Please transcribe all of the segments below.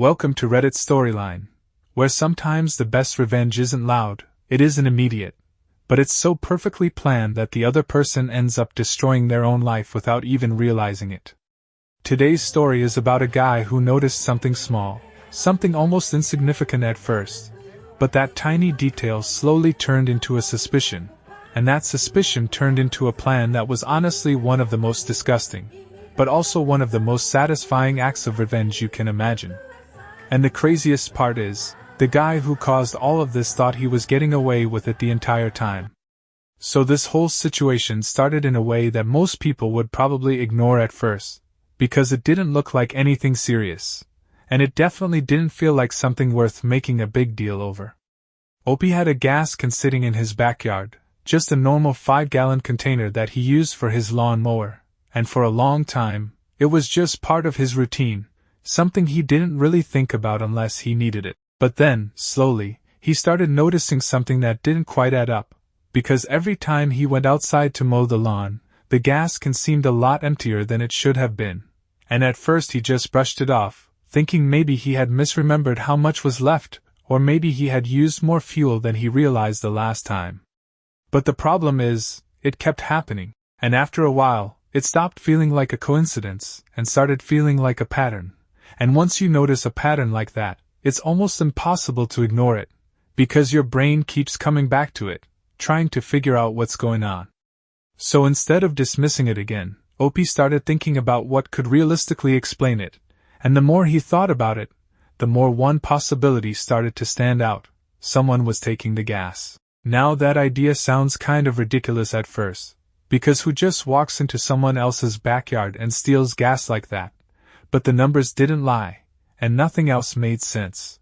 Welcome to Reddit's storyline, where sometimes the best revenge isn't loud, it isn't immediate, but it's so perfectly planned that the other person ends up destroying their own life without even realizing it. Today's story is about a guy who noticed something small, something almost insignificant at first, but that tiny detail slowly turned into a suspicion, and that suspicion turned into a plan that was honestly one of the most disgusting, but also one of the most satisfying acts of revenge you can imagine. And the craziest part is, the guy who caused all of this thought he was getting away with it the entire time. So this whole situation started in a way that most people would probably ignore at first, because it didn't look like anything serious, and it definitely didn't feel like something worth making a big deal over. Opie had a gas can sitting in his backyard, just a normal 5-gallon container that he used for his lawn mower, and for a long time, it was just part of his routine. Something he didn't really think about unless he needed it. But then, slowly, he started noticing something that didn't quite add up, because every time he went outside to mow the lawn, the gas can seemed a lot emptier than it should have been. And at first he just brushed it off, thinking maybe he had misremembered how much was left, or maybe he had used more fuel than he realized the last time. But the problem is, it kept happening, and after a while, it stopped feeling like a coincidence, and started feeling like a pattern. And once you notice a pattern like that, it's almost impossible to ignore it, because your brain keeps coming back to it, trying to figure out what's going on. So instead of dismissing it again, Opie started thinking about what could realistically explain it, and the more he thought about it, the more one possibility started to stand out: someone was taking the gas. Now that idea sounds kind of ridiculous at first, because who just walks into someone else's backyard and steals gas like that? But the numbers didn't lie, and nothing else made sense.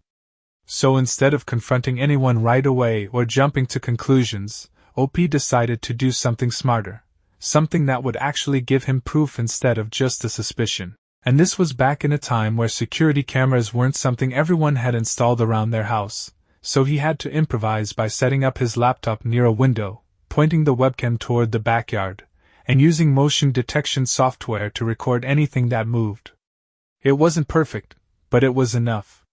So instead of confronting anyone right away or jumping to conclusions, Opie decided to do something smarter, something that would actually give him proof instead of just a suspicion. And this was back in a time where security cameras weren't something everyone had installed around their house, so he had to improvise by setting up his laptop near a window, pointing the webcam toward the backyard, and using motion detection software to record anything that moved. It wasn't perfect, but it was enough.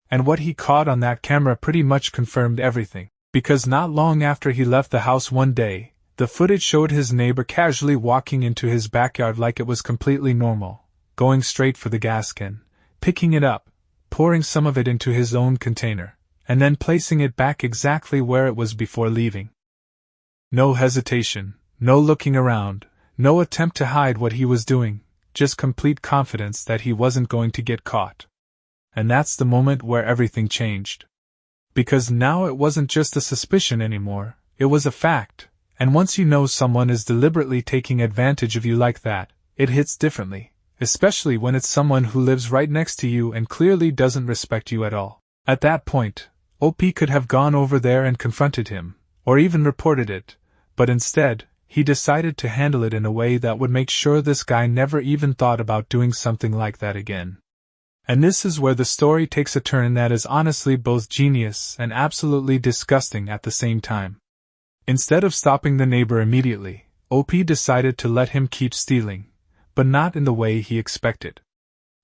And what he caught on that camera pretty much confirmed everything, because not long after he left the house one day, the footage showed his neighbor casually walking into his backyard like it was completely normal, going straight for the gas can, picking it up, pouring some of it into his own container, and then placing it back exactly where it was before leaving. No hesitation, no looking around, no attempt to hide what he was doing. Just complete confidence that he wasn't going to get caught. And that's the moment where everything changed. Because now it wasn't just a suspicion anymore, it was a fact, and once you know someone is deliberately taking advantage of you like that, it hits differently, especially when it's someone who lives right next to you and clearly doesn't respect you at all. At that point, Opie could have gone over there and confronted him, or even reported it, but instead, he decided to handle it in a way that would make sure this guy never even thought about doing something like that again. And this is where the story takes a turn that is honestly both genius and absolutely disgusting at the same time. Instead of stopping the neighbor immediately, Opie decided to let him keep stealing, but not in the way he expected.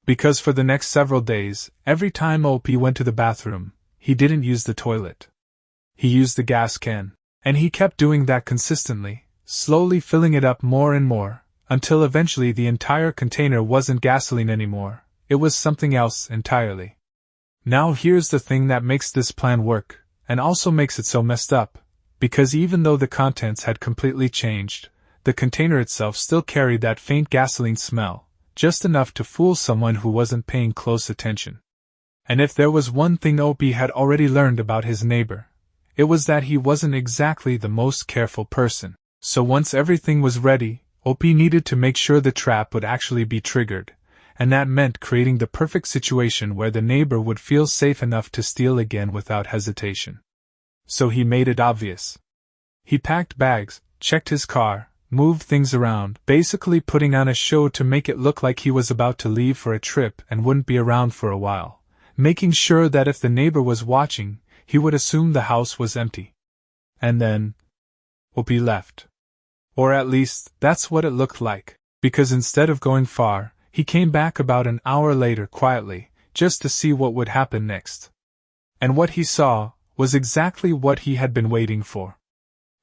Because for the next several days, every time Opie went to the bathroom, he didn't use the toilet. He used the gas can, and he kept doing that consistently, slowly filling it up more and more, until eventually the entire container wasn't gasoline anymore, it was something else entirely. Now here's the thing that makes this plan work, and also makes it so messed up, because even though the contents had completely changed, the container itself still carried that faint gasoline smell, just enough to fool someone who wasn't paying close attention. And if there was one thing Opie had already learned about his neighbor, it was that he wasn't exactly the most careful person. So once everything was ready, Opie needed to make sure the trap would actually be triggered, and that meant creating the perfect situation where the neighbor would feel safe enough to steal again without hesitation. So he made it obvious. He packed bags, checked his car, moved things around, basically putting on a show to make it look like he was about to leave for a trip and wouldn't be around for a while, making sure that if the neighbor was watching, he would assume the house was empty. And then, Opie left. Or at least, that's what it looked like, because instead of going far, he came back about an hour later quietly, just to see what would happen next. And what he saw was exactly what he had been waiting for.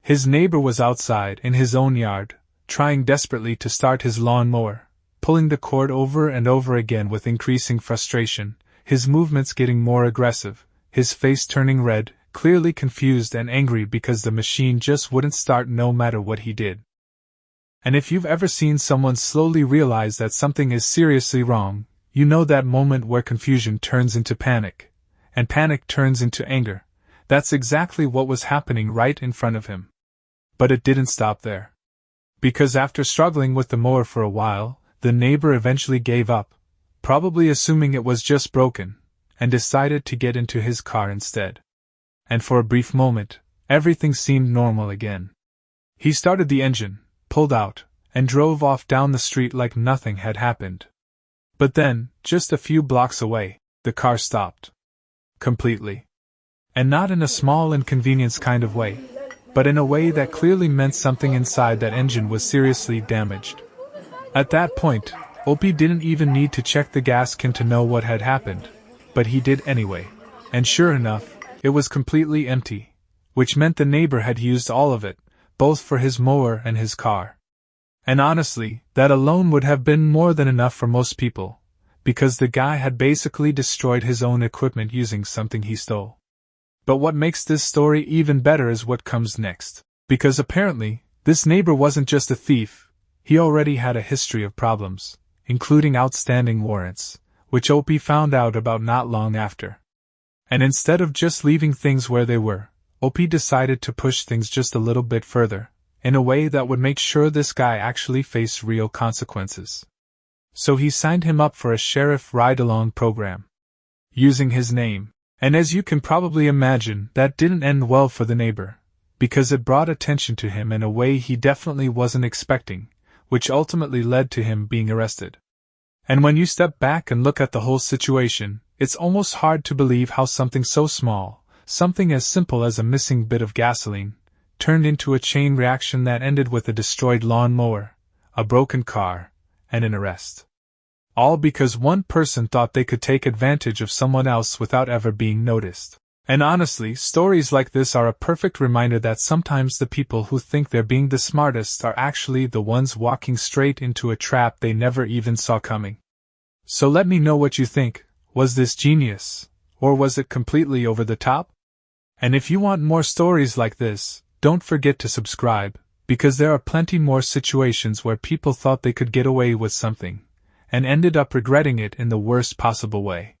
His neighbor was outside in his own yard, trying desperately to start his lawnmower, pulling the cord over and over again with increasing frustration, his movements getting more aggressive, his face turning red, clearly confused and angry because the machine just wouldn't start no matter what he did. And if you've ever seen someone slowly realize that something is seriously wrong, you know that moment where confusion turns into panic, and panic turns into anger. That's exactly what was happening right in front of him. But it didn't stop there. Because after struggling with the mower for a while, the neighbor eventually gave up, probably assuming it was just broken, and decided to get into his car instead. And for a brief moment, everything seemed normal again. He started the engine, pulled out, and drove off down the street like nothing had happened. But then, just a few blocks away, the car stopped. Completely. And not in a small inconvenience kind of way, but in a way that clearly meant something inside that engine was seriously damaged. At that point, Opie didn't even need to check the gas can to know what had happened, but he did anyway, and sure enough, it was completely empty, which meant the neighbor had used all of it, both for his mower and his car. And honestly, that alone would have been more than enough for most people, because the guy had basically destroyed his own equipment using something he stole. But what makes this story even better is what comes next, because apparently, this neighbor wasn't just a thief, he already had a history of problems, including outstanding warrants, which Opie found out about not long after. And instead of just leaving things where they were, Opie decided to push things just a little bit further, in a way that would make sure this guy actually faced real consequences. So he signed him up for a sheriff ride-along program, using his name. And as you can probably imagine, that didn't end well for the neighbor, because it brought attention to him in a way he definitely wasn't expecting, which ultimately led to him being arrested. And when you step back and look at the whole situation, it's almost hard to believe how something so small, something as simple as a missing bit of gasoline, turned into a chain reaction that ended with a destroyed lawnmower, a broken car, and an arrest. All because one person thought they could take advantage of someone else without ever being noticed. And honestly, stories like this are a perfect reminder that sometimes the people who think they're being the smartest are actually the ones walking straight into a trap they never even saw coming. So let me know what you think. Was this genius? Or was it completely over the top? And if you want more stories like this, don't forget to subscribe, because there are plenty more situations where people thought they could get away with something, and ended up regretting it in the worst possible way.